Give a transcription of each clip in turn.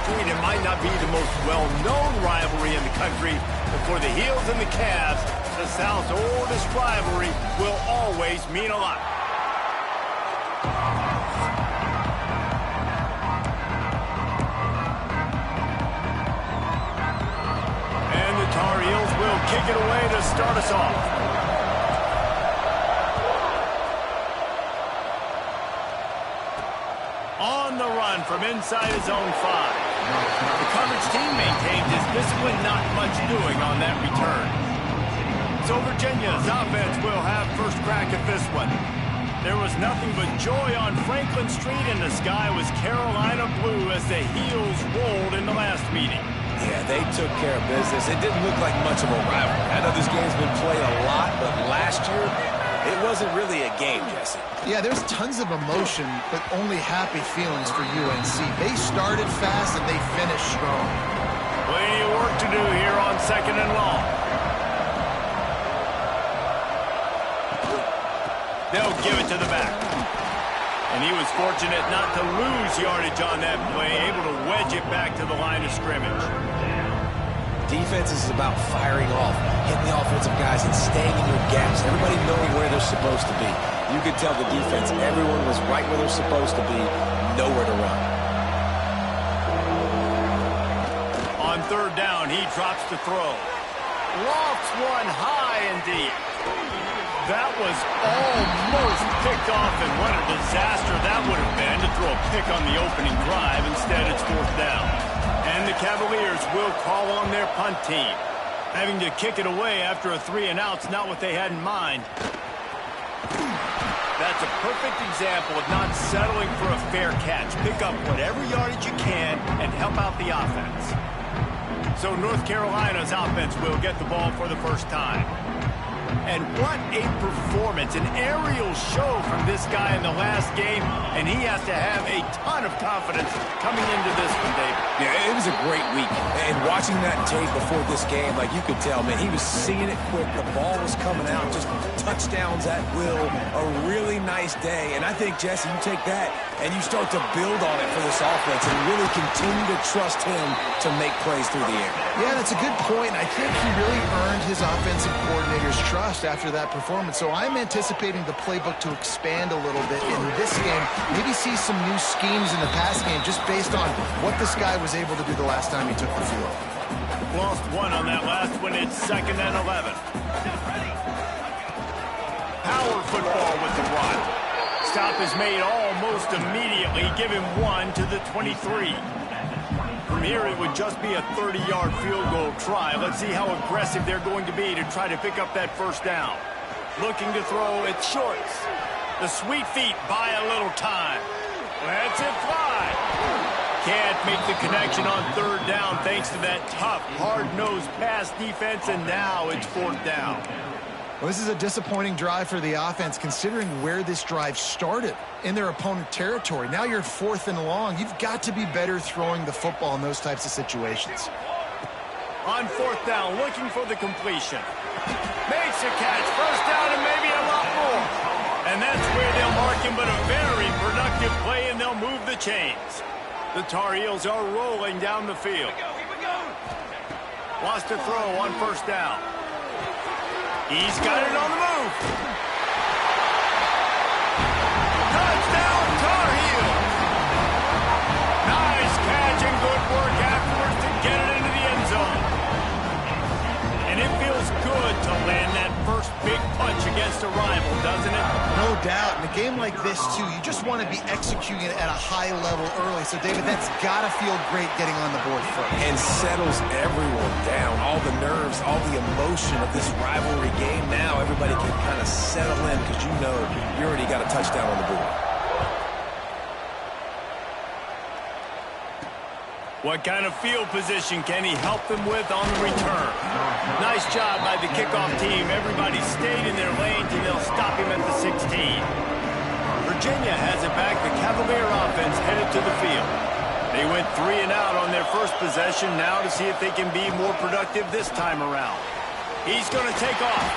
Street, it might not be the most well-known rivalry in the country, but for the Heels and the Cavs, the South's oldest rivalry will always mean a lot. And the Tar Heels will kick it away to start us off. On the run from inside his own 5. The coverage team maintains his discipline, not much doing on that return. So Virginia's offense will have first crack at this one. There was nothing but joy on Franklin Street, and the sky was Carolina blue as the Heels rolled in the last meeting. Yeah, they took care of business. It didn't look like much of a rivalry. I know this game's been played a lot, but last year, it wasn't really a game, Jesse. Yeah, there's tons of emotion, but only happy feelings for UNC. They started fast, and they finished strong. Plenty of work to do here on 2nd and long. They'll give it to the back. And he was fortunate not to lose yardage on that play, able to wedge it back to the line of scrimmage. Defense is about firing off, hitting the offensive guys, and staying in your gaps. Everybody knowing where they're supposed to be. You could tell the defense, everyone was right where they're supposed to be, nowhere to run. On 3rd down, he drops to throw. Lofts one high and deep. That was almost picked off, and what a disaster that would have been to throw a pick on the opening drive. Instead, it's 4th down. And the Cavaliers will call on their punt team. Having to kick it away after a 3-and-out's not what they had in mind. That's a perfect example of not settling for a fair catch. Pick up whatever yardage you can and help out the offense. So North Carolina's offense will get the ball for the first time. And what a performance, an aerial show from this guy in the last game, and he has to have a ton of confidence coming into this one, David. Yeah, it was a great week. And watching that tape before this game, like you could tell, man, he was seeing it quick. The ball was coming out, just touchdowns at will. A really nice day. And I think, Jesse, you take that and you start to build on it for this offense and really continue to trust him to make plays through the air. Yeah, that's a good point. I think he really earned his offensive coordinator's trust after that performance. So I'm anticipating the playbook to expand a little bit in this game. Maybe see some new schemes in the pass game just based on what this guy was able to do the last time he took the field. Lost one on that last one. It's 2nd and 11. Power football with the run. Stop is made almost immediately. Give him 1 to the 23. From here, it would just be a 30-yard field goal try. Let's see how aggressive they're going to be to try to pick up that first down. Looking to throw, it's shorts. The sweet feet buy a little time. Lets it fly. Can't make the connection on 3rd down thanks to that tough, hard-nosed pass defense, and now it's 4th down. Well, this is a disappointing drive for the offense considering where this drive started in their opponent territory. Now you're 4th and long. You've got to be better throwing the football in those types of situations. On 4th down, looking for the completion. Makes a catch, first down, and maybe a lot more. And that's where they'll mark him, but a very productive play, and they'll move the chains. The Tar Heels are rolling down the field. Here we go. Lost a throw on 1st down. He's got it on the move. Touchdown, Tar Heels. Nice catch and good work afterwards to get it into the end zone. And it feels good to land that first big punch against a rival, doesn't it? No doubt. In a game like this, too, you just want to be executing it at a high level early. So, David, that's got to feel great getting on the board first. And settles everyone down. All the nerves, all the emotion of this rivalry game. Now everybody can kind of settle in because you know you already got a touchdown on the board. What kind of field position can he help them with on the return? Nice job by the kickoff team. Everybody stayed in their lanes, and they'll stop him at the 16. Virginia has it back. The Cavalier offense headed to the field. They went 3 and out on their first possession. Now to see if they can be more productive this time around. He's going to take off.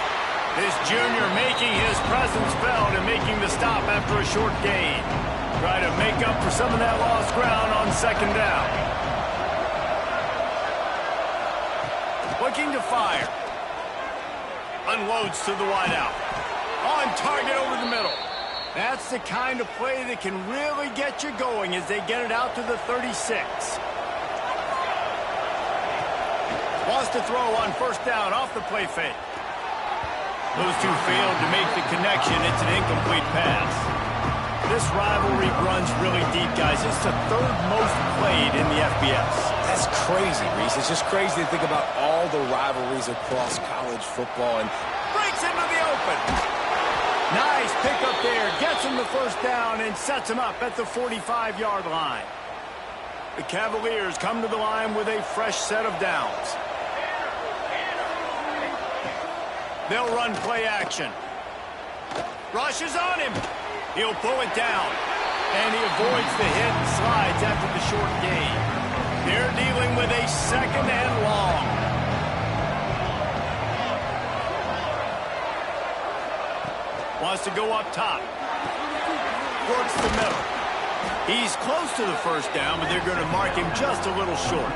This junior making his presence felt and making the stop after a short gain. Try to make up for some of that lost ground on 2nd down. looking to fire. Unloads to the wideout. On target over the middle. That's the kind of play that can really get you going as they get it out to the 36. Wants to throw on first down off the play fake. Those two failed to make the connection. It's an incomplete pass. This rivalry runs really deep, guys. It's the third most played in the FBS. That's crazy, Reese. It's just crazy to think about all the rivalries across college football. And breaks into the open. Nice pick up there. Gets him the first down and sets him up at the 45-yard line. The Cavaliers come to the line with a fresh set of downs. They'll run play action. Rushes on him. He'll pull it down. And he avoids the hit and slides after the short gain. They're dealing with a second and long. Wants to go up top. Works the middle. He's close to the first down, but they're going to mark him just a little short.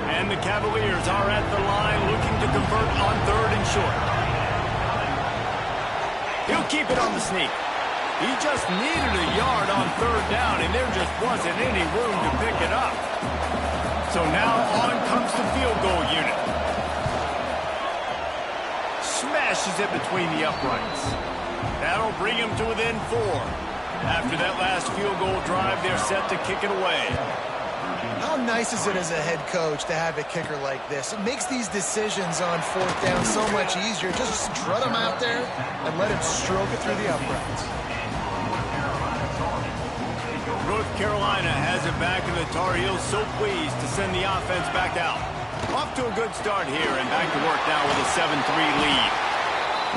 And the Cavaliers are at the line looking to convert on third and short. He'll keep it on the sneak. He just needed a yard on third down, and there just wasn't any room to pick it up. So now on comes the field goal unit. Smashes it between the uprights. That'll bring him to within 4. After that last field goal drive, they're set to kick it away. How nice is it as a head coach to have a kicker like this? It makes these decisions on fourth down so much easier. Just strut him out there and let him stroke it through the uprights. North Carolina has it back, and the Tar Heels so pleased to send the offense back out. Off to a good start here, and back to work now with a 7-3 lead.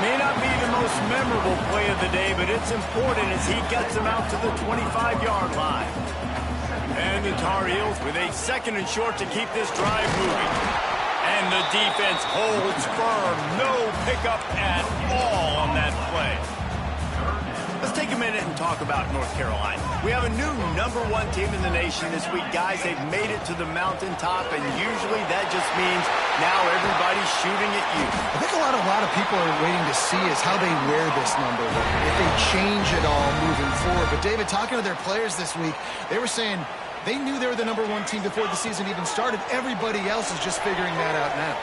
May not be the most memorable play of the day, but it's important as he gets them out to the 25-yard line. And the Tar Heels with a second and short to keep this drive moving. And the defense holds firm. No pickup at all on that play. Let's take a minute and talk about North Carolina. We have a new #1 team in the nation this week. Guys, they've made it to the mountaintop, and usually that just means now everybody's shooting at you. I think a lot of people are waiting to see is how they wear this number, if they change it all moving forward. But, David, talking to their players this week, they were saying they knew they were the #1 team before the season even started. Everybody else is just figuring that out now.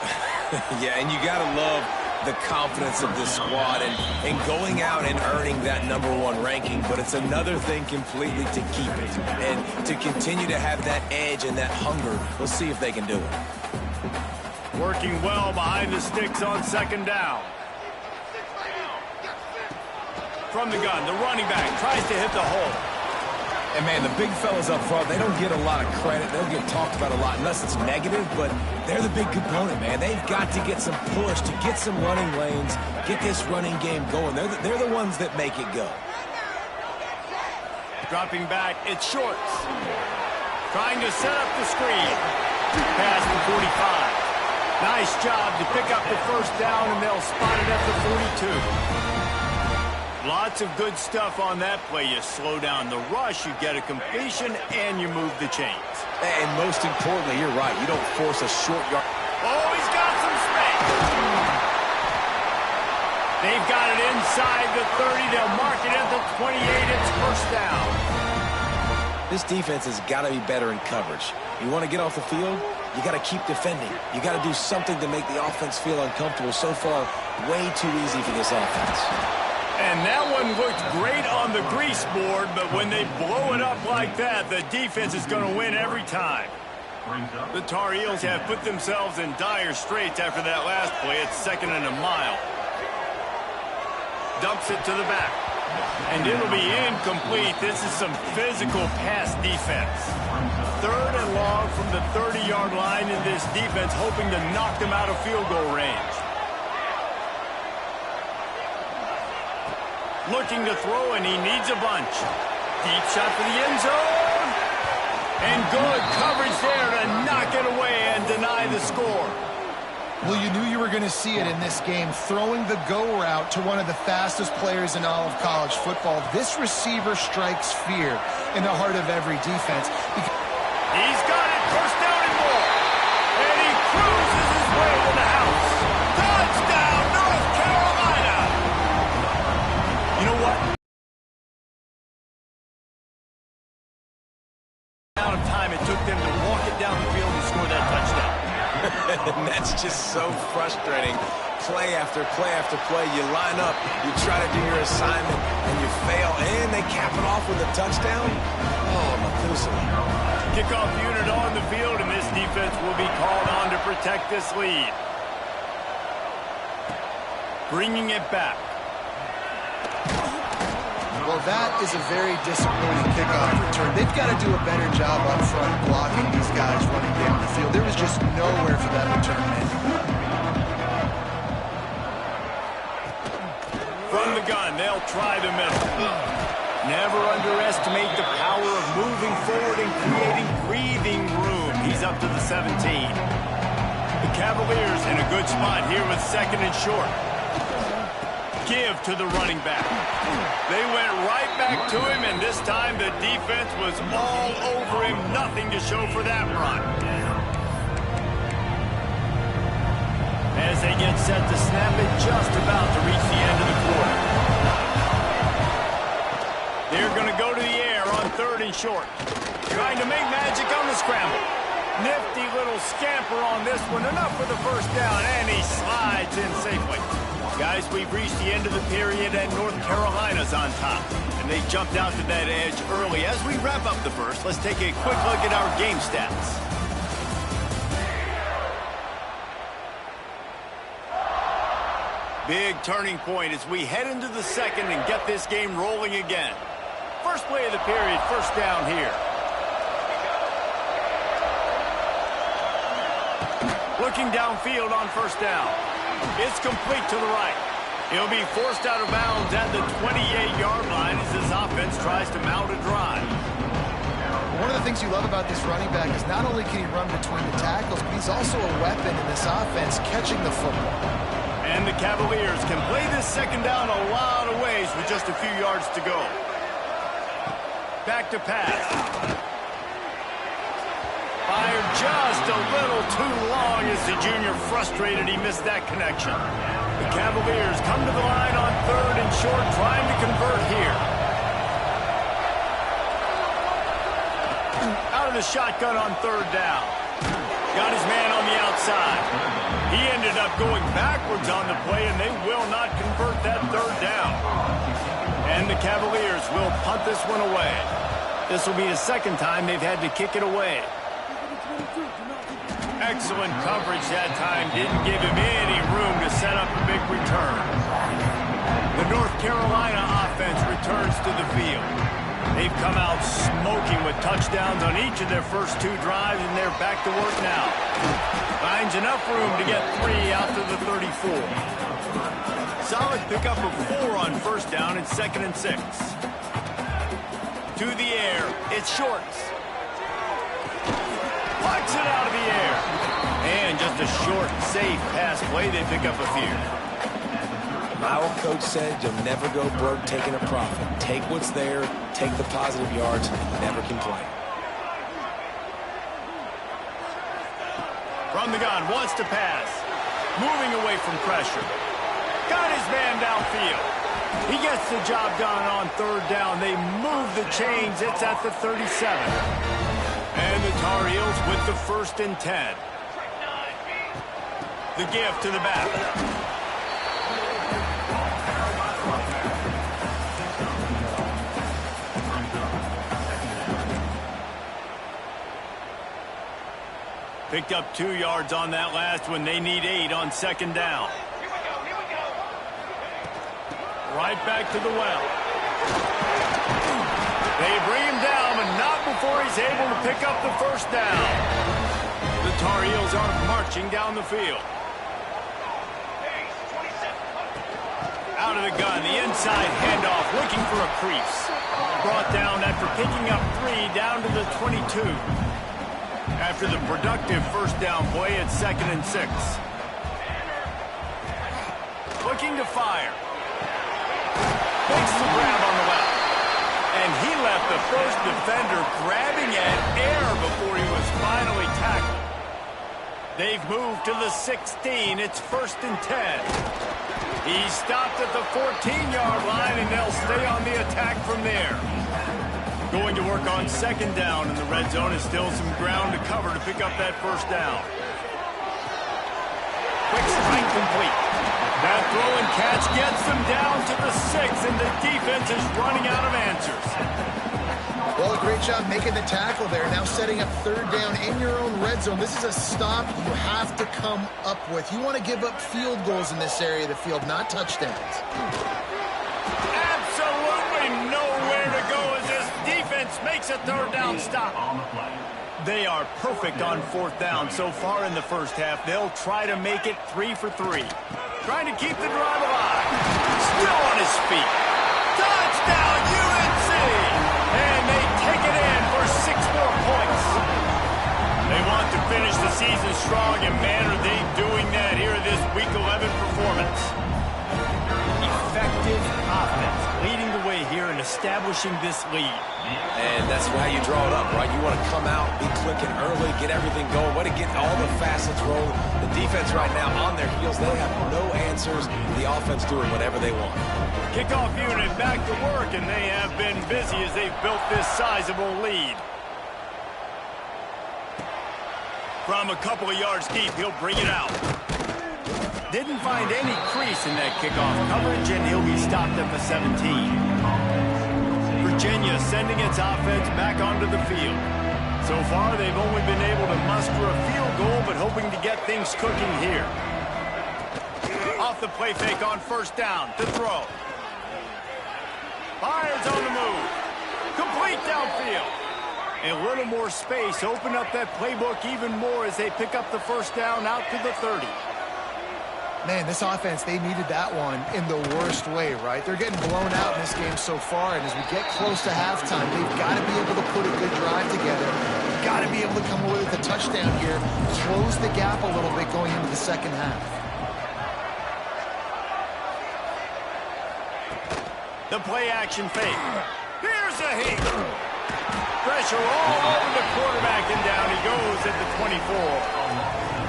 Yeah, and you got to love the confidence of this squad and going out and earning that #1 ranking, but it's another thing completely to keep it and to continue to have that edge and that hunger. We'll see if they can do it. Working well behind the sticks on second down. From the gun, the running back tries to hit the hole. And, man, the big fellas up front, they don't get a lot of credit. They don't get talked about a lot unless it's negative, but they're the big component, man. They've got to get some push, to get some running lanes, get this running game going. They're the ones that make it go. Dropping back, it's Shorts. Trying to set up the screen. Past the 45. Nice job to pick up the first down, and they'll spot it at the 42. Lots of good stuff on that play. You slow down the rush, you get a completion, and you move the chains. And most importantly, you're right, you don't force a short yard. Oh, he's got some space. They've got it inside the 30. They'll mark it at the 28. It's first down. This defense has got to be better in coverage. You want to get off the field, you got to keep defending. You got to do something to make the offense feel uncomfortable. So far, way too easy for this offense. And that one looked great on the grease board, but when they blow it up like that, the defense is going to win every time. The Tar Heels have put themselves in dire straits after that last play. It's 2nd and a mile. Dumps it to the back. And it'll be incomplete. This is some physical pass defense. 3rd and long from the 30-yard line, in this defense hoping to knock them out of field goal range. Looking to throw, and he needs a bunch. Deep shot for the end zone. And good coverage there to knock it away and deny the score. Well, you knew you were going to see it in this game, throwing the go route to one of the fastest players in all of college football. This receiver strikes fear in the heart of every defense. He's got it, first down and more. And he cruises his way to the And that's just so frustrating. Play after play after play. You line up, you try to do your assignment, and you fail, and they cap it off with a touchdown? Oh, Methuselah. Kickoff unit on the field, and this defense will be called on to protect this lead. Bringing it back. Well, that is a very disappointing kickoff return. They've got to do a better job up front blocking these guys running down the field. There was just nowhere for that return man. From the gun, they'll try the middle. Never underestimate the power of moving forward and creating breathing room. He's up to the 17. The Cavaliers in a good spot here with 2nd and short. Give to the running back. They went right back to him, and this time the defense was all over him. Nothing to show for that run. As they get set to snap it, just about to reach the end of the quarter. They're going to go to the air on 3rd and short. Trying to make magic on the scramble. Nifty little scamper on this one. Enough for the first down, and he slides in safely. Guys, we've reached the end of the period, and North Carolina's on top. And they jumped out to that edge early. As we wrap up the first, let's take a quick look at our game stats. Big turning point as we head into the second and get this game rolling again. First play of the period, first down here. Looking downfield on first down. It's complete to the right. He'll be forced out of bounds at the 28-yard line as his offense tries to mount a drive. One of the things you love about this running back is not only can he run between the tackles, but he's also a weapon in this offense catching the football. And the Cavaliers can play this second down a lot of ways with just a few yards to go. Back to pass. Fired just a little too long as the junior frustrated he missed that connection. The Cavaliers come to the line on 3rd and short, trying to convert here. Out of the shotgun on 3rd down. Got his man on the outside. He ended up going backwards on the play, and they will not convert that 3rd down. And the Cavaliers will punt this one away. This will be the second time they've had to kick it away. Excellent coverage that time. Didn't give him any room to set up a big return. The North Carolina offense returns to the field. They've come out smoking with touchdowns on each of their first 2 drives, and they're back to work now. Finds enough room to get 3 out to the 34. Solid pickup of 4 on first down and 2nd and 6. To the air. It's Shorts. Plucks it out of the air. And just a short, safe pass play. They pick up a few. Our coach said you'll never go broke taking a profit. Take what's there, take the positive yards, never complain. From the gun, wants to pass. Moving away from pressure. Got his man downfield. He gets the job done on 3rd down. They move the chains. It's at the 37. And the Tar Heels with the 1st and 10. The give to the back. Picked up 2 yards on that last one. They need 8 on 2nd down. Right back to the well. They bring him down, but not before he's able to pick up the first down. The Tar Heels are marching down the field. Out of the gun, the inside handoff, looking for a crease. Brought down after picking up 3 down to the 22. After the productive first down play at 2nd and 6. Looking to fire. Makes the grab on the left. And he left the first defender grabbing at air before he was finally tackled. They've moved to the 16. It's 1st and 10. He stopped at the 14-yard line, and they'll stay on the attack from there. Going to work on 2nd down, and the red zone is still some ground to cover to pick up that first down. Quick strike complete. That throw and catch gets them down to the 6, and the defense is running out of answers. Well, a great job making the tackle there. Now setting up third down in your own red zone. This is a stop you have to come up with. You want to give up field goals in this area of the field, not touchdowns. Absolutely nowhere to go as this defense makes a third down stop. They are perfect on fourth down so far in the first half. They'll try to make it 3 for 3. Trying to keep the drive alive. Still on his feet. Touchdown, UNC! And they take it in for 6 more points. They want to finish the season strong, and man, are they doing that here in this Week 11 performance. Effective offense leading the way here and establishing this lead. And that's how you draw it up, right? You want to come out, be clicking early, get everything going, want to get all the facets rolling. The defense right now on their heels, they have no answers. The offense doing whatever they want. Kickoff unit back to work, and they have been busy as they've built this sizable lead. From a couple of yards deep, he'll bring it out. Didn't find any crease in that kickoff coverage, and he'll be stopped at the 17. Virginia sending its offense back onto the field. So far, they've only been able to muster a field goal, but hoping to get things cooking here. Off the play fake on first down to throw. Fires on the move. Complete downfield. A little more space. Open up that playbook even more as they pick up the first down out to the 30. Man, this offense, they needed that one in the worst way, right? They're getting blown out in this game so far, and as we get close to halftime, they've got to be able to put a good drive together. They've got to be able to come away with a touchdown here, close the gap a little bit going into the second half. The play action fake. Here's a hit. Pressure all over the quarterback, and down he goes at the 24.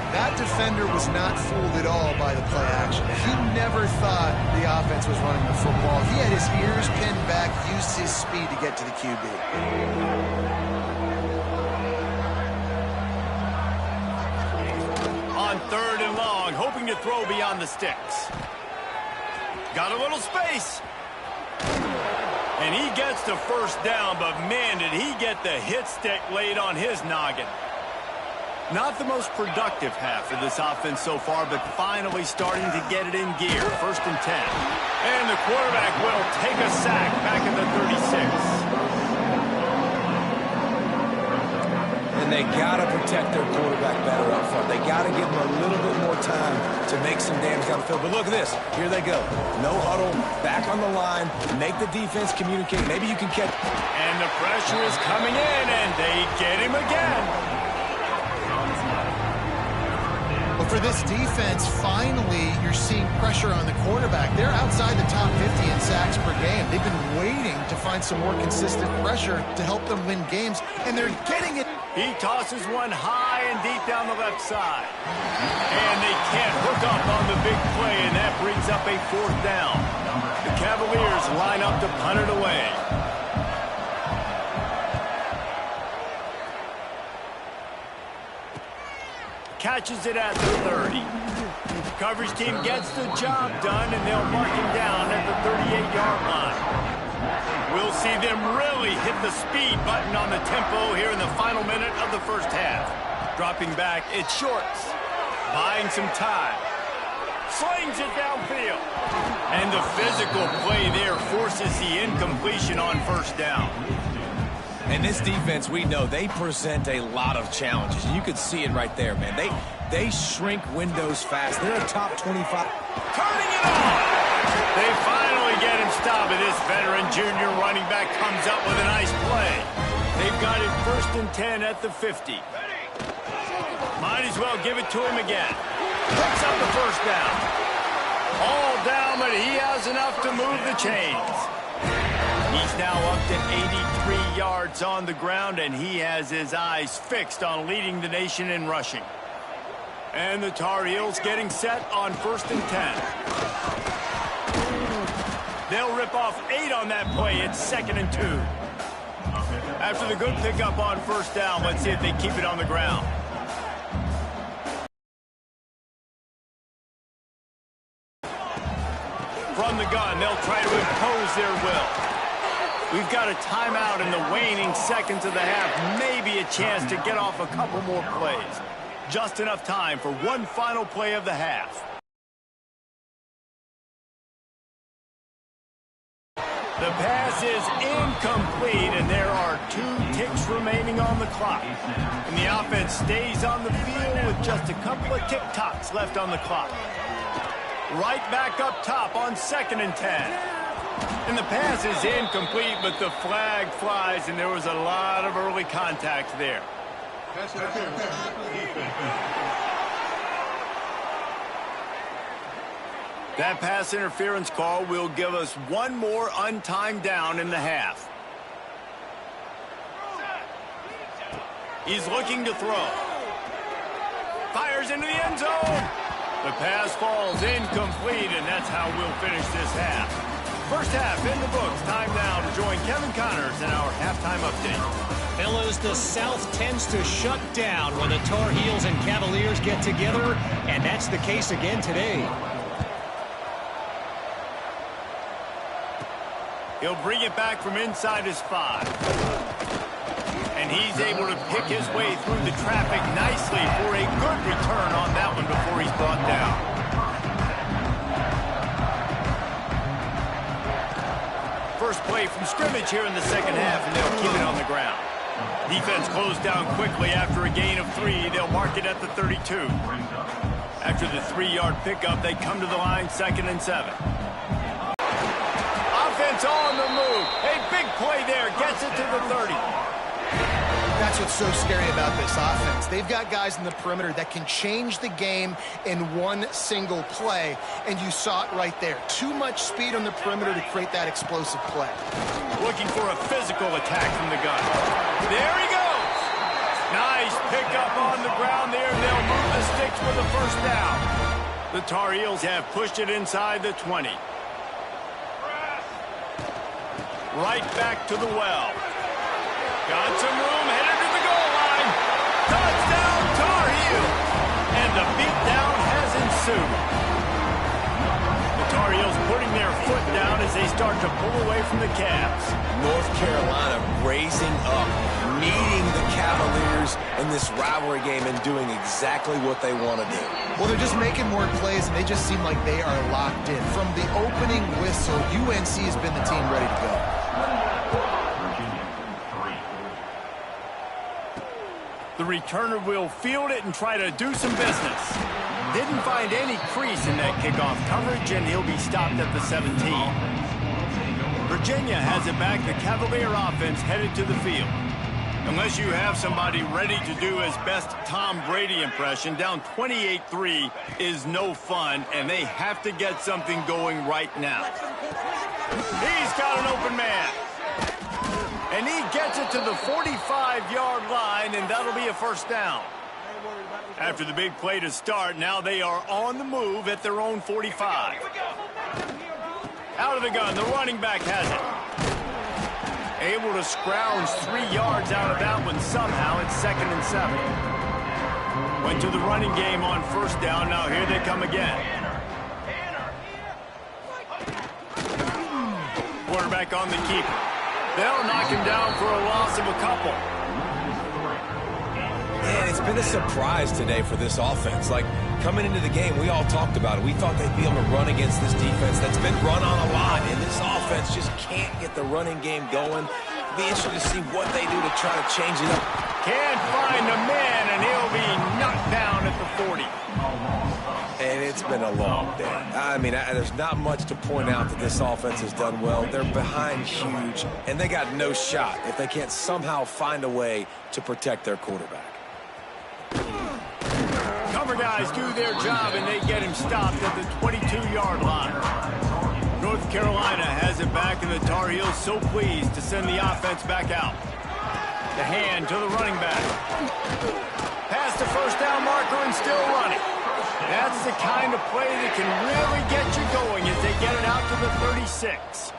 That defender was not fooled at all by the play action. He never thought the offense was running the football. He had his ears pinned back, used his speed to get to the QB. On third and long, hoping to throw beyond the sticks. Got a little space. And he gets the first down, but man, did he get the hit stick laid on his noggin. Not the most productive half of this offense so far, but finally starting to get it in gear. First and 10. And the quarterback will take a sack back at the 36. And they got to protect their quarterback better up front. They got to give him a little bit more time to make some damage down the field. But look at this. Here they go. No huddle, back on the line, make the defense communicate. Maybe you can catch. And the pressure is coming in, and they get him again. But for this defense, finally, you're seeing pressure on the quarterback. They're outside the top 50 in sacks per game. They've been waiting to find some more consistent pressure to help them win games, and they're getting it. He tosses one high and deep down the left side. And they can't hook up on the big play, and that brings up a fourth down. The Cavaliers line up to punt it away. Catches it at the 30. Coverage team gets the job done, and they'll mark him down at the 38-yard line. We'll see them really hit the speed button on the tempo here in the final minute of the first half. Dropping back, it's Shorts. Buying some time. Slings it downfield. And the physical play there forces the incompletion on first down. And this defense, we know, they present a lot of challenges. You could see it right there, man. They shrink windows fast. They're a top 25. Turning it on! They finally get him stopped, and this veteran junior running back comes up with a nice play. They've got it first and 10 at the 50. Might as well give it to him again. Picks up the first down. All down, but he has enough to move the chains. He's now up to 83 yards on the ground, and he has his eyes fixed on leading the nation in rushing. And the Tar Heels getting set on first and 10. They'll rip off 8 on that play. It's second and 2. After the good pickup on first down, let's see if they keep it on the ground. From the gun, they'll try to impose their will. We've got a timeout in the waning seconds of the half. Maybe a chance to get off a couple more plays. Just enough time for one final play of the half. The pass is incomplete, and there are 2 ticks remaining on the clock. And the offense stays on the field with just a couple of tick-tocks left on the clock. Right back up top on 2nd and 10. And the pass is incomplete, but the flag flies, and there was a lot of early contact there. That pass interference call will give us one more untimed down in the half. He's looking to throw. Fires into the end zone. The pass falls incomplete, and that's how we'll finish this half. First half in the books. Time now to join Kevin Connors in our halftime update. Fellas, the South tends to shut down when the Tar Heels and Cavaliers get together, and that's the case again today. He'll bring it back from inside his 5. And he's able to pick his way through the traffic nicely for a good return on that one before he's brought down. First play from scrimmage here in the second half, and they'll keep it on the ground. Defense closed down quickly after a gain of 3. They'll mark it at the 32. After the 3-yard pickup, they come to the line 2nd and 7. Offense on the move. A big play there. Gets it to the 30. That's what's so scary about this offense. They've got guys in the perimeter that can change the game in one single play, and you saw it right there. Too much speed on the perimeter to create that explosive play. Looking for a physical attack from the gun. There he goes. Nice pickup on the ground there. They'll move the sticks for the first down. The Tar Heels have pushed it inside the 20. Right back to the well. Got some room, headed to the goal line. Touchdown, Tar Heels. And the beatdown has ensued. The Tar Heels putting their foot down as they start to pull away from the Cavs. North Carolina raising up, meeting the Cavaliers in this rivalry game and doing exactly what they want to do. Well, they're just making more plays, and they just seem like they are locked in. From the opening whistle, UNC has been the team ready to go. The returner will field it and try to do some business. Didn't find any crease in that kickoff coverage, and he'll be stopped at the 17. Virginia has it back. The Cavalier offense headed to the field. Unless you have somebody ready to do his best Tom Brady impression, down 28-3 is no fun, and they have to get something going right now. He's got an open man. And he gets it to the 45-yard line, and that'll be a first down. After the big play to start, now they are on the move at their own 45. Out of the gun, the running back has it. Able to scrounge 3 yards out of that one somehow. It's 2nd and 7. Went to the running game on first down. Now here they come again. Quarterback on the keeper. They'll knock him down for a loss of a couple. Man, it's been a surprise today for this offense. Like, coming into the game, we all talked about it. We thought they'd be able to run against this defense that's been run on a lot, and this offense just can't get the running game going. It'll be interesting to see what they do to try to change it up. Can't find a man, and he'll be knocked down at the 40. And it's been a long day. I mean, there's not much to point out that this offense has done well. They're behind huge, and they got no shot if they can't somehow find a way to protect their quarterback. Cover guys do their job, and they get him stopped at the 22-yard line. North Carolina has it back, and the Tar Heels so pleased to send the offense back out. The hand to the running back. Past the first down marker and still running. That's the kind of play that can really get you going as they get it out to the 36.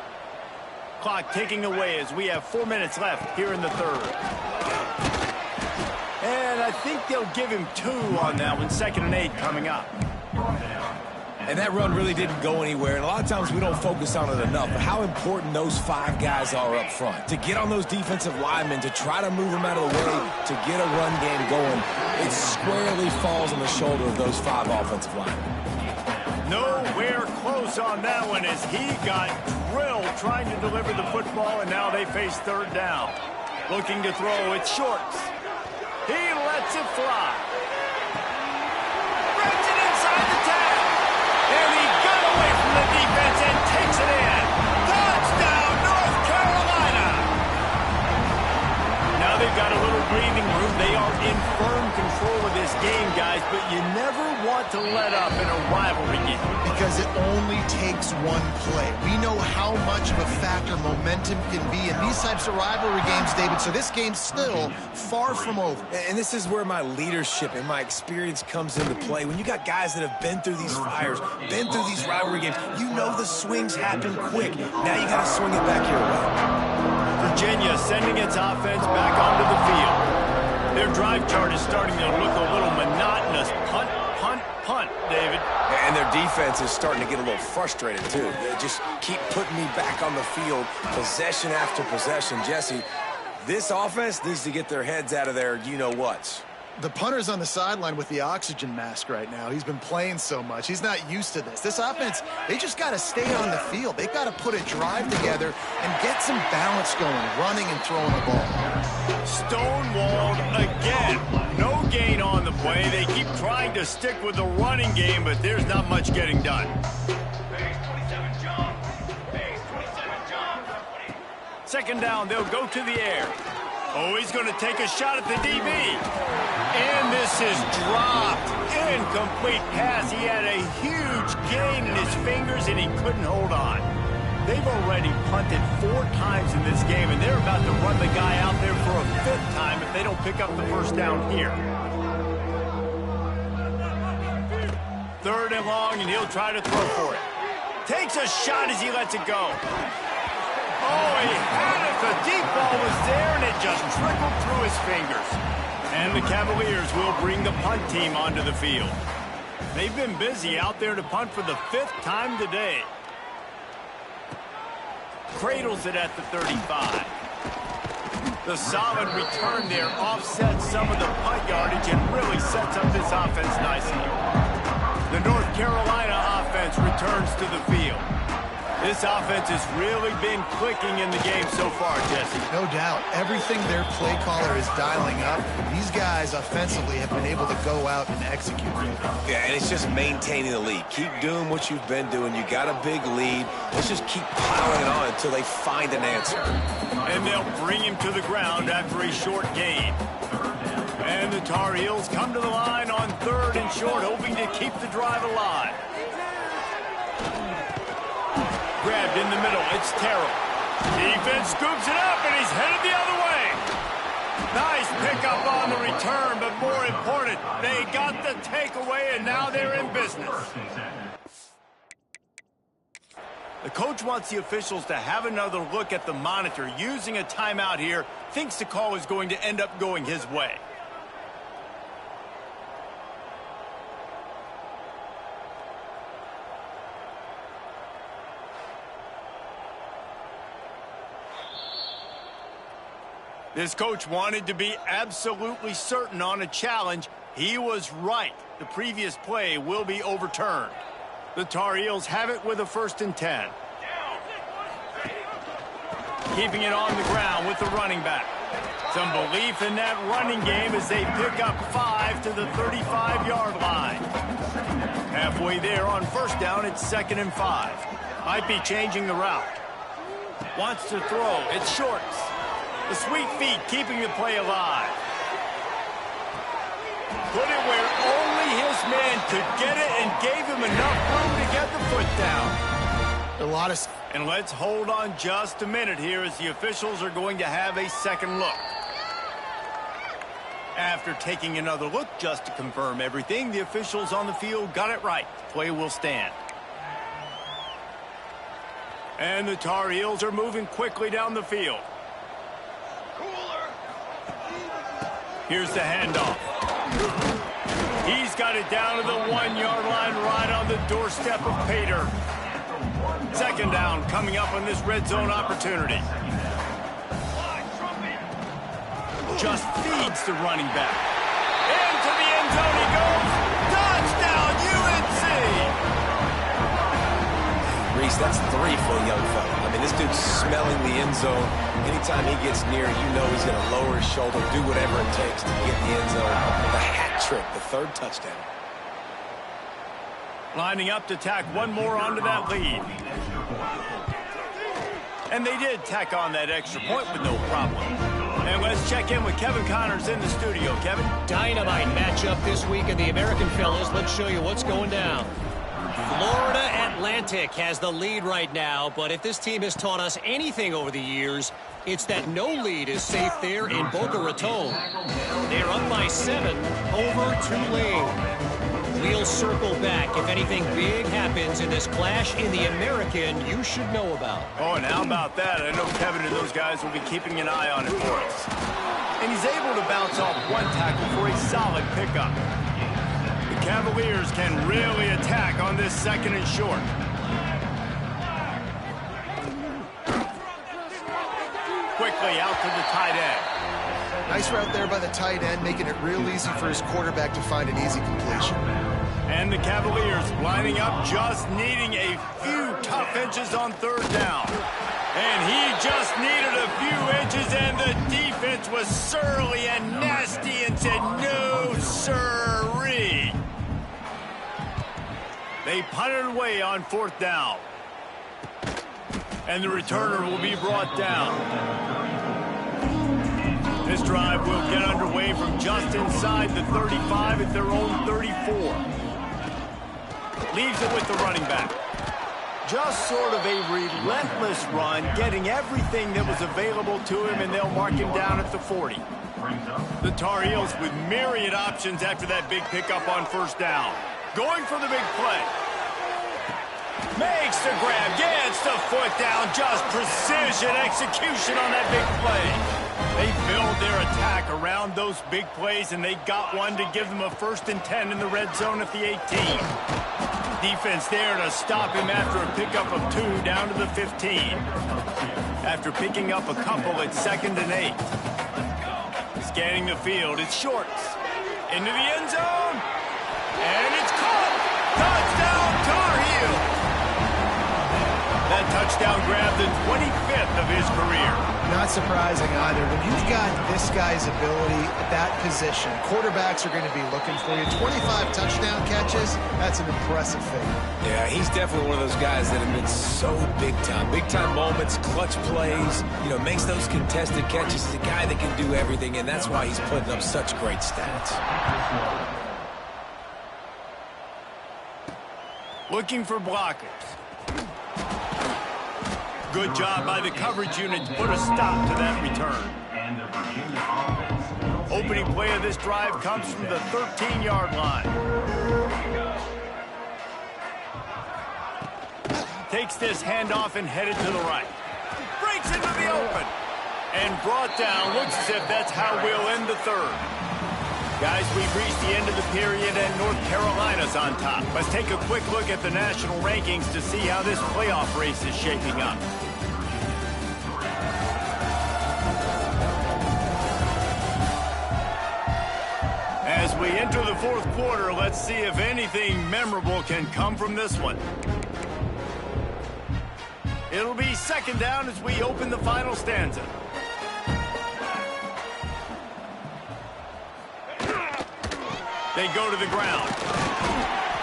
Clock ticking away as we have 4 minutes left here in the third. And I think they'll give him 2 on that one. 2nd and 8 coming up. And that run really didn't go anywhere. And a lot of times we don't focus on it enough. But how important those 5 guys are up front. To get on those defensive linemen, to try to move them out of the way, to get a run game going, it squarely falls on the shoulder of those 5 offensive linemen. Nowhere close on that one as he got drilled trying to deliver the football, and now they face third down. Looking to throw, it's Shorts. He lets it fly. Brings it inside the 10. And he got away from the defense and takes it in. Touchdown, North Carolina. Now they've got a little breathing room. They are in firm control of this game, guys, but you never want to let up in a rivalry game. Because it only takes one play. We know how much of a factor momentum can be in these types of rivalry games, David, so this game's still far from over. And this is where my leadership and my experience comes into play. When you got guys that have been through these fires, been through these rivalry games, you know the swings happen quick. Now you got to swing it back your way. Virginia sending its offense back onto the field. Their drive chart is starting to look a little monotonous. Punt, punt, punt, David. And their defense is starting to get a little frustrated, too. They just keep putting me back on the field, possession after possession. Jesse, this offense needs to get their heads out of their you-know-whats. The punter's on the sideline with the oxygen mask right now. He's been playing so much. He's not used to this. This offense, they just got to stay on the field. They've got to put a drive together and get some balance going, running and throwing the ball. Stonewalled again. No gain on the play. They keep trying to stick with the running game, but there's not much getting done. Second down, they'll go to the air. Oh, he's going to take a shot at the DB. And this is dropped. Incomplete pass. He had a huge gain in his fingers, and he couldn't hold on. They've already punted 4 times in this game, and they're about to run the guy out there for a 5th time if they don't pick up the first down here. 3rd and long, and he'll try to throw for it. Takes a shot as he lets it go. Oh, he had it. The deep ball was there, and it just trickled through his fingers. And the Cavaliers will bring the punt team onto the field. They've been busy out there to punt for the 5th time today. Cradles it at the 35. The solid return there offsets some of the punt yardage and really sets up this offense nicely. The North Carolina offense returns to the field. This offense has really been clicking in the game so far, Jesse. No doubt. Everything their play caller is dialing up, these guys offensively have been able to go out and execute. Yeah, and it's just maintaining the lead. Keep doing what you've been doing. You got a big lead. Let's just keep piling it on until they find an answer. And they'll bring him to the ground after a short gain. And the Tar Heels come to the line on 3rd and short, hoping to keep the drive alive. Grabbed in the middle, it's Terrell. Defense scoops it up, and he's headed the other way. Nice pickup on the return, but more important, they got the takeaway, and now they're in business. The coach wants the officials to have another look at the monitor. Using a timeout here, thinks the call is going to end up going his way. This coach wanted to be absolutely certain on a challenge. He was right. The previous play will be overturned. The Tar Heels have it with a 1st and 10. Keeping it on the ground with the running back. Some belief in that running game as they pick up 5 to the 35-yard line. Halfway there on 1st down, it's 2nd and 5. Might be changing the route. Wants to throw. It's Shorts. The sweet feet keeping the play alive. Put it where only his man could get it and gave him enough room to get the foot down. And let's hold on just a minute here as the officials are going to have a second look. After taking another look just to confirm everything, the officials on the field got it right. Play will stand. And the Tar Heels are moving quickly down the field. Here's the handoff. He's got it down to the 1-yard line right on the doorstep of Pater. Second down coming up on this red zone opportunity. Just feeds the running back. Into the end zone he goes. Touchdown, UNC! Reese, that's 3 for a young fella. I mean, this dude's smelling the end zone. Anytime he gets near, you know he's going to lower his shoulder, do whatever it takes to get in the end zone. The hat trick, the 3rd touchdown. Lining up to tack one more onto that lead. And they did tack on that extra point with no problem. And let's check in with Kevin Connors in the studio. Kevin? Dynamite matchup this week in the American fellas. Let's show you what's going down. Florida Atlantic has the lead right now, but if this team has taught us anything over the years, it's that no lead is safe there in Boca Raton. They're up by 7 over Tulane. We'll circle back if anything big happens in this clash in the American you should know about. Oh, and how about that? I know Kevin and those guys will be keeping an eye on it for us. And he's able to bounce off one tackle for a solid pickup. The Cavaliers can really attack on this 2nd and short. Quickly out to the tight end. Nice route there by the tight end, making it real easy for his quarterback to find an easy completion. And the Cavaliers lining up, just needing a few tough inches on 3rd down. And he just needed a few inches, and the defense was surly and nasty and said, no, sirree. They punted away on 4th down. And the returner will be brought down. This drive will get underway from just inside the 35 at their own 34. Leaves it with the running back. Just sort of a relentless run, getting everything that was available to him, and they'll mark him down at the 40. The Tar Heels with myriad options after that big pickup on 1st down. Going for the big play. Makes the grab, gets the foot down, just precision execution on that big play. They build their attack around those big plays, and they got one to give them a 1st and 10 in the red zone at the 18. Defense there to stop him after a pickup of 2 down to the 15. After picking up a couple at 2nd and 8. Scanning the field, it's Shorts. Into the end zone. And it's caught. Touchdown, Tar Heels. That touchdown grabbed the 25th of his career. Not surprising either. When you've got this guy's ability at that position, quarterbacks are going to be looking for you. 25 touchdown catches, that's an impressive figure. Yeah, he's definitely one of those guys that have been so big time. Big time moments, clutch plays, you know, makes those contested catches. He's a guy that can do everything, and that's why he's putting up such great stats. Looking for blockers. Good job by the coverage unit to put a stop to that return. Opening play of this drive comes from the 13-yard line. Takes this handoff and headed to the right. Breaks into the open. And brought down. Looks as if that's how we'll end the 3rd. Guys, we've reached the end of the period, and North Carolina's on top. Let's take a quick look at the national rankings to see how this playoff race is shaping up. As we enter the 4th quarter, let's see if anything memorable can come from this one. It'll be 2nd down as we open the final stanza. They go to the ground.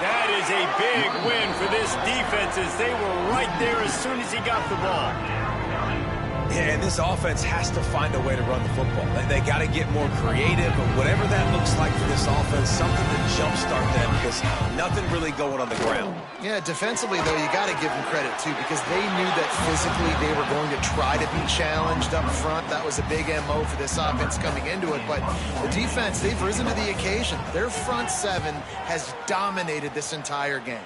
That is a big win for this defense, as they were right there as soon as he got the ball. Yeah, and this offense has to find a way to run the football. They got to get more creative, but whatever that looks like for this offense, something to jumpstart them, because nothing really going on the ground. Yeah, defensively, though, you got to give them credit, too, because they knew that physically they were going to try to be challenged up front. That was a big MO for this offense coming into it, but the defense, they've risen to the occasion. Their front 7 has dominated this entire game.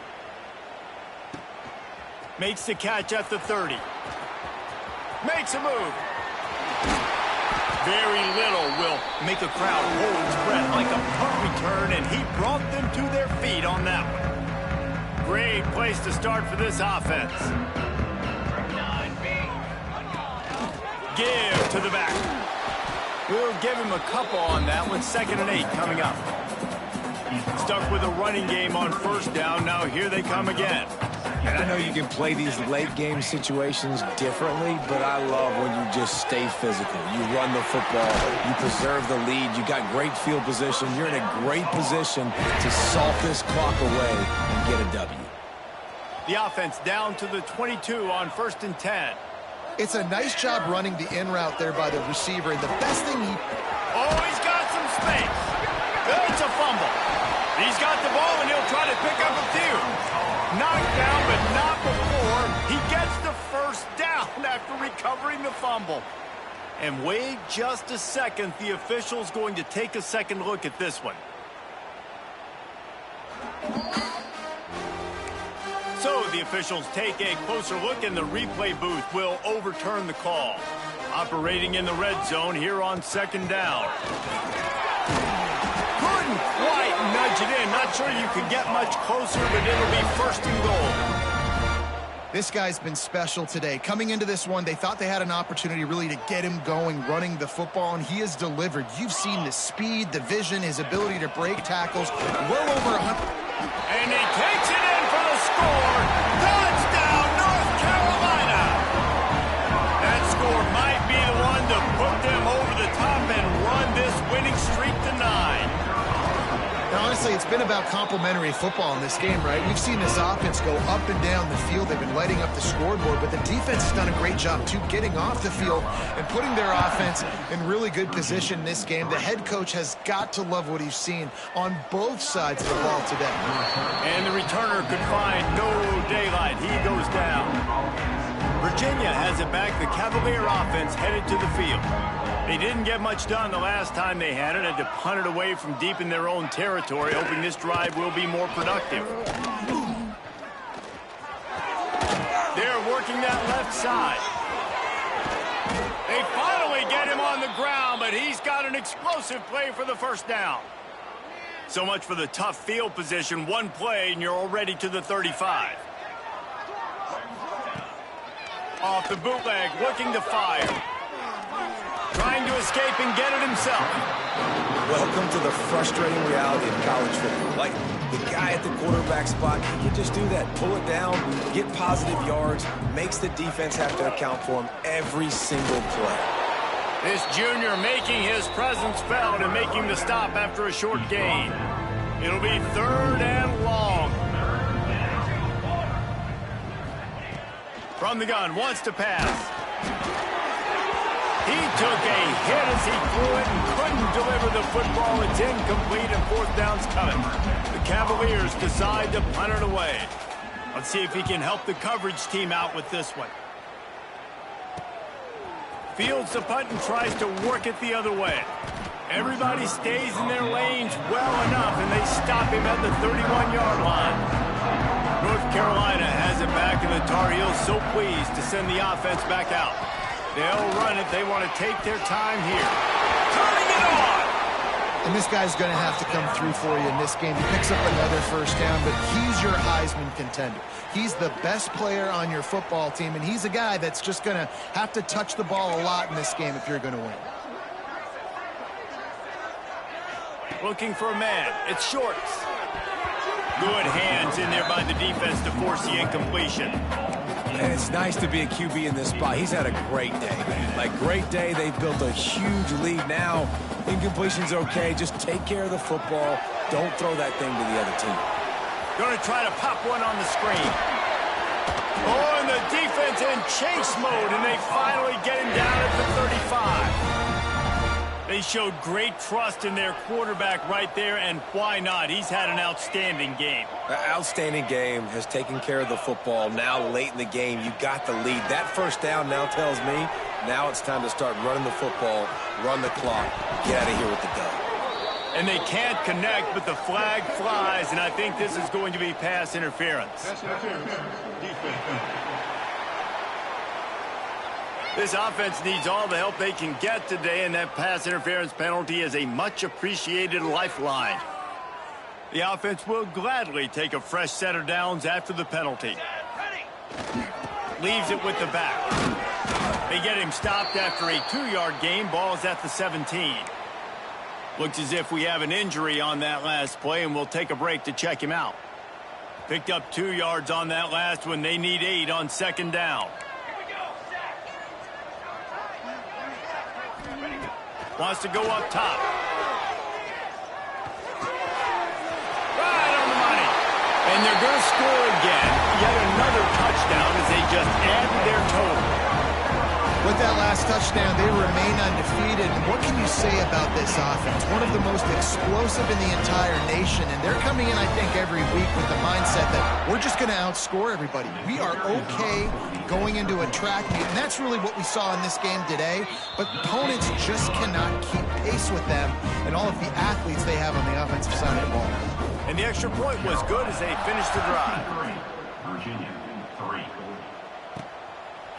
Makes the catch at the 30. Makes a move. Very little will make a crowd hold its breath like a punt return, and he brought them to their feet on that one. Great place to start for this offense. Give to the back. We'll give him a couple on that one. 2nd and 8 coming up. Stuck with a running game on 1st down. Now here they come again. And I know you can play these late game situations differently, but I love when you just stay physical. You run the football, you preserve the lead, you got great field position, you're in a great position to salt this clock away and get a W. The offense down to the 22 on 1st and 10. It's a nice job running the in route there by the receiver, and the best thing Oh, he's got some space. It's a fumble. He's got the ball, and he'll try to pick up a few. Knocked down, but not before. He gets the 1st down after recovering the fumble. And wait just a second. The official's going to take a second look at this one. So the officials take a closer look, and the replay booth will overturn the call. Operating in the red zone here on 2nd down. Couldn't quite nudge it in. Not sure you could get much closer, but it'll be 1st and goal. This guy's been special today. Coming into this one, they thought they had an opportunity really to get him going, running the football, and he has delivered. You've seen the speed, the vision, his ability to break tackles. Well over 100. And he takes it in for the score. Touchdown, North Carolina. That score might be the one to put them over the top and run this winning streak to 9. Now, honestly, it's been about complementary football in this game, right? We've seen this offense go up and down the field. They've been lighting up the scoreboard, but the defense has done a great job, too, getting off the field and putting their offense in really good position in this game. The head coach has got to love what he's seen on both sides of the ball today. And the returner could find no daylight. He goes down. Virginia has it back. The Cavalier offense headed to the field. They didn't get much done the last time they had it. Had to punt it away from deep in their own territory, hoping this drive will be more productive. They're working that left side. They finally get him on the ground, but he's got an explosive play for the 1st down. So much for the tough field position. One play, and you're already to the 35. Off the bootleg, looking to fire. Trying to escape and get it himself. Welcome to the frustrating reality of college football. Like, the guy at the quarterback spot, he can just do that. Pull it down, get positive yards, makes the defense have to account for him every single play. This junior making his presence felt and making the stop after a short gain. It'll be 3rd and long. From the gun, wants to pass. He took a hit as he threw it and couldn't deliver the football. It's incomplete, and 4th down's coming. The Cavaliers decide to punt it away. Let's see if he can help the coverage team out with this one. Fields the punt and tries to work it the other way. Everybody stays in their lanes well enough, and they stop him at the 31-yard line. North Carolina has it back, and the Tar Heels so pleased to send the offense back out. They'll run it. They want to take their time here. Turning it on! And this guy's going to have to come through for you in this game. He picks up another 1st down, but he's your Heisman contender. He's the best player on your football team, and he's a guy that's just going to have to touch the ball a lot in this game if you're going to win. Looking for a man. It's Shorts. Good hands in there by the defense to force the incompletion. And it's nice to be a QB in this spot. He's had a great day, man. Like, great day. They've built a huge lead now. Incompletion's okay. Just take care of the football. Don't throw that thing to the other team. Going to try to pop one on the screen. Oh, and the defense in chase mode, and they finally get him down at the 35. They showed great trust in their quarterback right there, and why not? He's had an outstanding game. An outstanding game, has taken care of the football. Now, late in the game, you got the lead. That 1st down now tells me now it's time to start running the football, run the clock, get out of here with the dub. And they can't connect, but the flag flies, and I think this is going to be pass interference. This offense needs all the help they can get today, and that pass interference penalty is a much-appreciated lifeline. The offense will gladly take a fresh set of downs after the penalty. Leaves it with the back. They get him stopped after a 2-yard gain. Ball is at the 17. Looks as if we have an injury on that last play, and we'll take a break to check him out. Picked up 2 yards on that last one. They need 8 on second down. Wants to go up top. Right on the money. And they're going to score again. Yet another touchdown as they just add to their total. With that last touchdown, they remain undefeated. And what can you say about this offense? One of the most explosive in the entire nation. And they're coming in, I think, every week with the mindset that we're just going to outscore everybody. We are okay going into a track meet. And that's really what we saw in this game today. But opponents just cannot keep pace with them and all of the athletes they have on the offensive side of the ball. And the extra point was good as they finished the drive. Virginia, 3.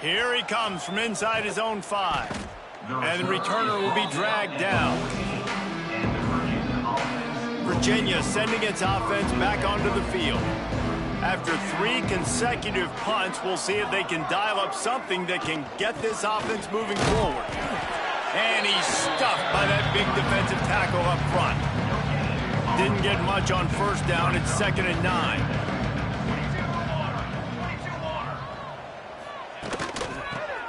Here he comes from inside his own 5. And the returner will be dragged down. Virginia sending its offense back onto the field. After 3 consecutive punts, we'll see if they can dial up something that can get this offense moving forward. And he's stuffed by that big defensive tackle up front. Didn't get much on first down. It's 2nd and 9.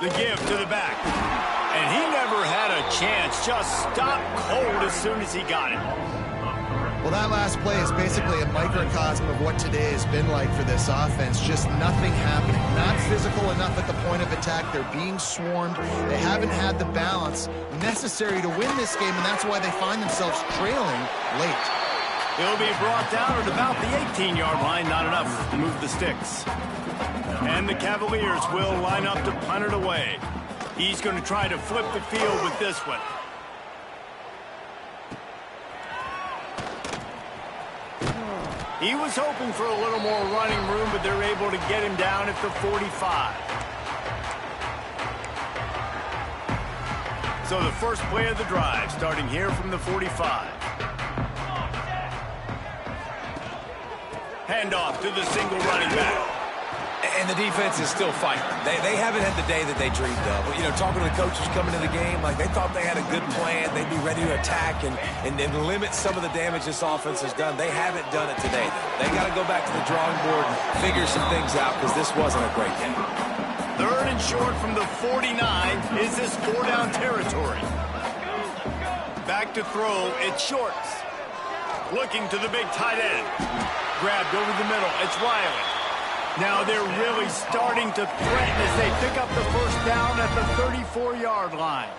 The give to the back. And he never had a chance. Just stopped cold as soon as he got it. Well, that last play is basically a microcosm of what today has been like for this offense. Just nothing happening. Not physical enough at the point of attack. They're being swarmed. They haven't had the balance necessary to win this game, and that's why they find themselves trailing late. He'll be brought down at about the 18-yard line. Not enough to move the sticks. And the Cavaliers will line up to punt it away. He's going to try to flip the field with this one. He was hoping for a little more running room, but they're able to get him down at the 45. So the first play of the drive, starting here from the 45. Handoff to the single running back. And the defense is still fighting. They haven't had the day that they dreamed of. You know, talking to the coaches coming to the game, like they thought they had a good plan. They'd be ready to attack and limit some of the damage this offense has done. They haven't done it today. They got to go back to the drawing board and figure some things out because this wasn't a great game. 3rd and short from the 49. Is this 4-down territory? Back to throw. It's Shorts. Looking to the big tight end. Grabbed over the middle. It's Riley. Now they're really starting to threaten as they pick up the first down at the 34-yard line.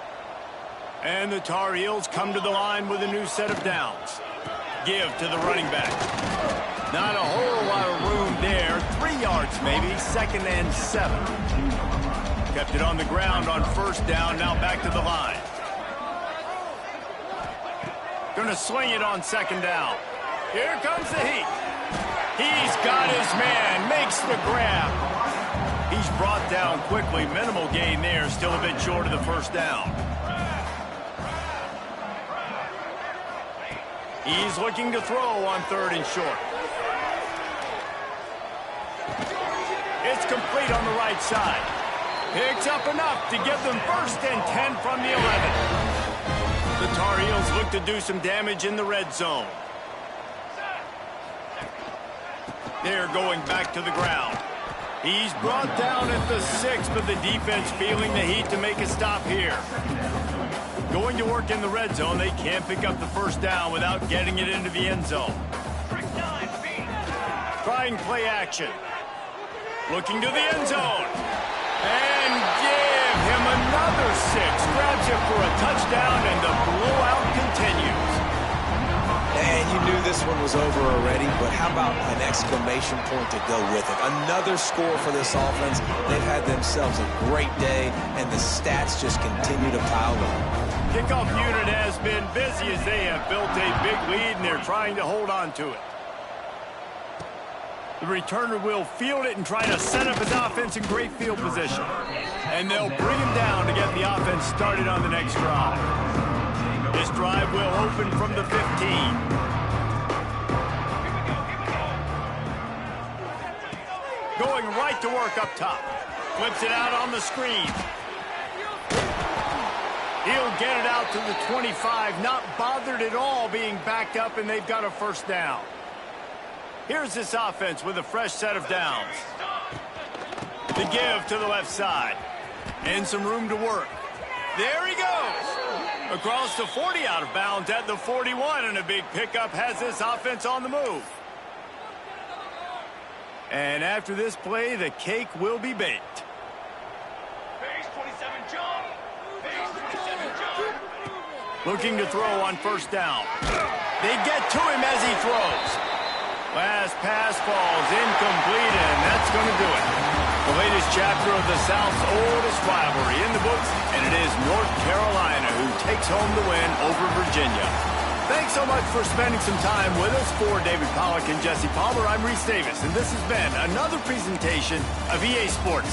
And the Tar Heels come to the line with a new set of downs. Give to the running back. Not a whole lot of room there. 3 yards maybe. 2nd and 7. Kept it on the ground on first down. Now back to the line. Going to sling it on 2nd down. Here comes the heat. He's got his man, makes the grab. He's brought down quickly. Minimal gain there, still a bit short of the first down. He's looking to throw on 3rd and short. It's complete on the right side. Picks up enough to give them 1st and 10 from the 11. The Tar Heels look to do some damage in the red zone. They're going back to the ground. He's brought down at the 6, but the defense feeling the heat to make a stop here. Going to work in the red zone. They can't pick up the first down without getting it into the end zone. Trying play action. Looking to the end zone. And give him another 6. Grabs it for a touchdown, and the blowout continues. And you knew this one was over already, but how about an exclamation point to go with it? Another score for this offense. They've had themselves a great day, and the stats just continue to pile up. Kickoff unit has been busy as they have built a big lead, and they're trying to hold on to it. The returner will field it and try to set up his offense in great field position. And they'll bring him down to get the offense started on the next drive. This drive will open from the 15. Going right to work up top. Flips it out on the screen. He'll get it out to the 25, not bothered at all being backed up, and they've got a first down. Here's this offense with a fresh set of downs. The give to the left side. And some room to work. There he goes. Across the 40, out of bounds at the 41, and a big pickup has this offense on the move. And after this play, the cake will be baked. Base 27 jump. Base 27 jump. Looking to throw on first down. They get to him as he throws. Last pass falls incomplete, and that's going to do it. The latest chapter of the South's oldest rivalry in the books, and it is North Carolina who takes home the win over Virginia. Thanks so much for spending some time with us. For David Pollack and Jesse Palmer, I'm Reese Davis, and this has been another presentation of EA Sports.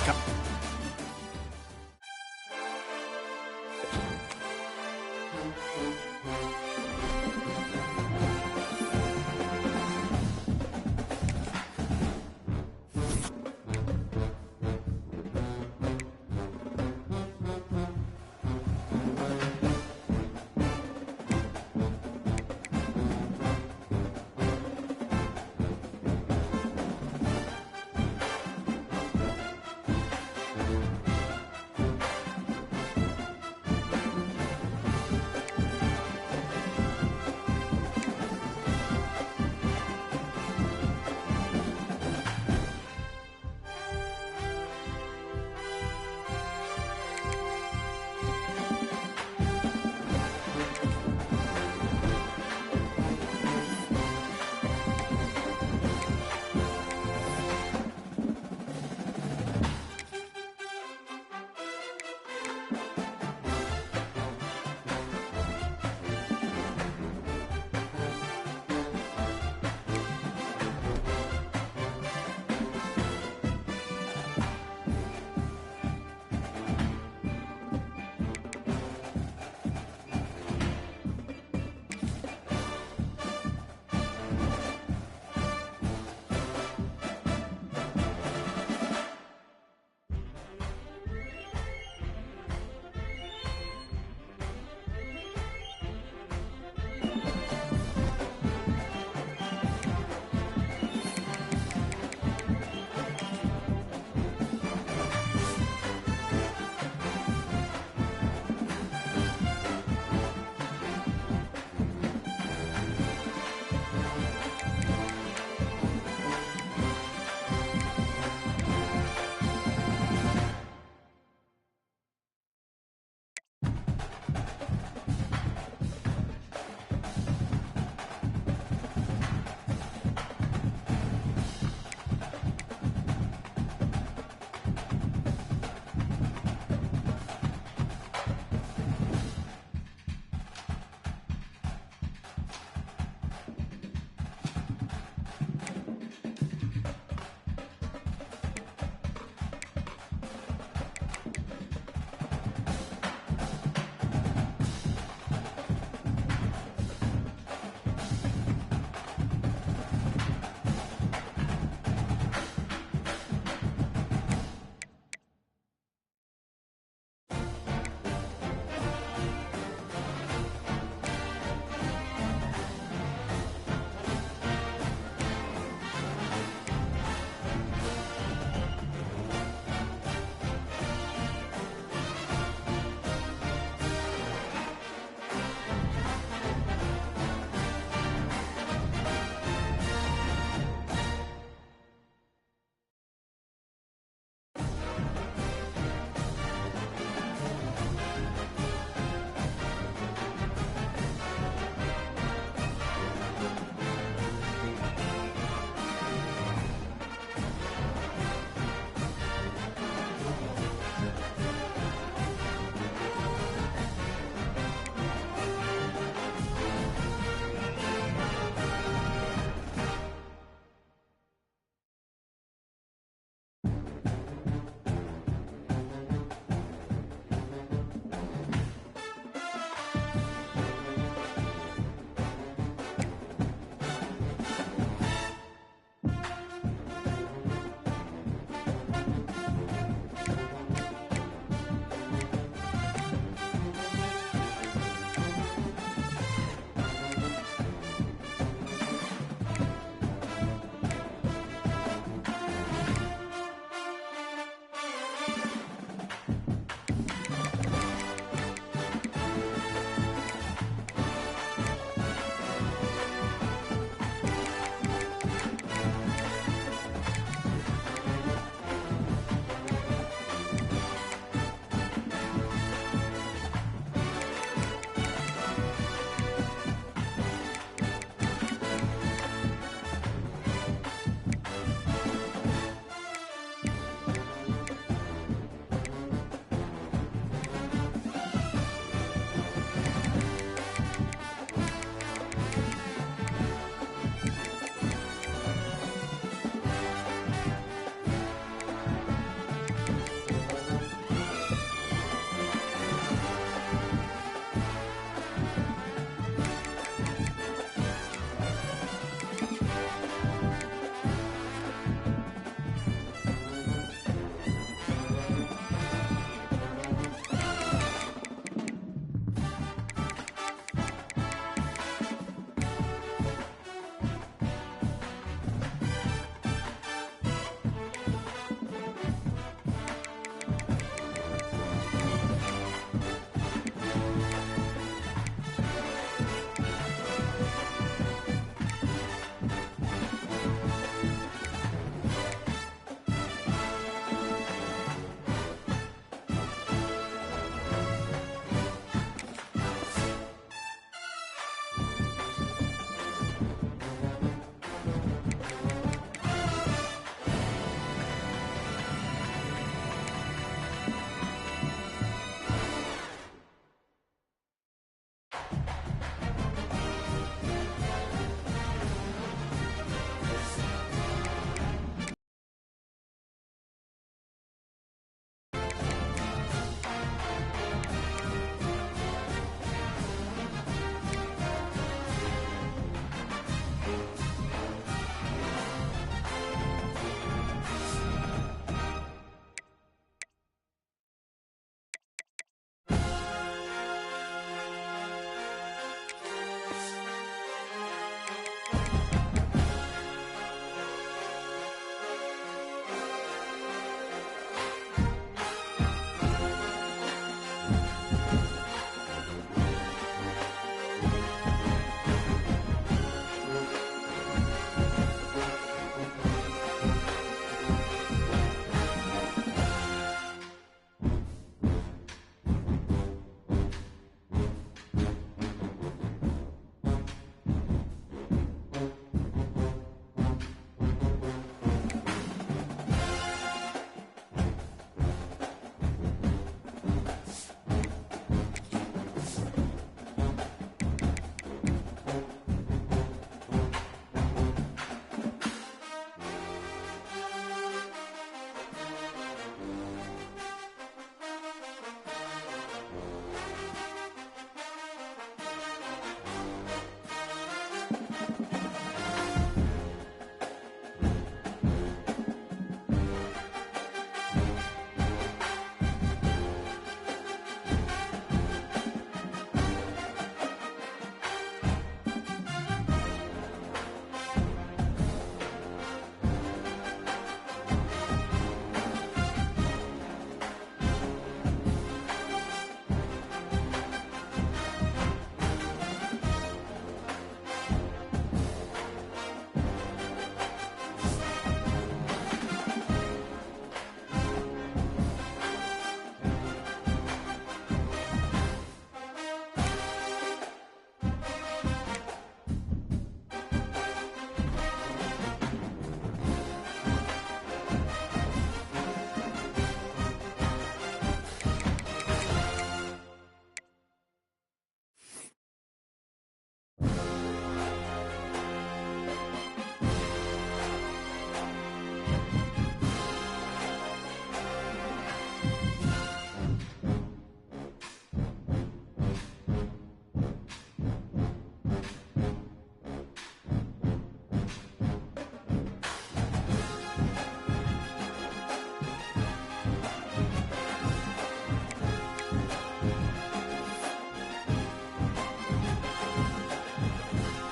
it.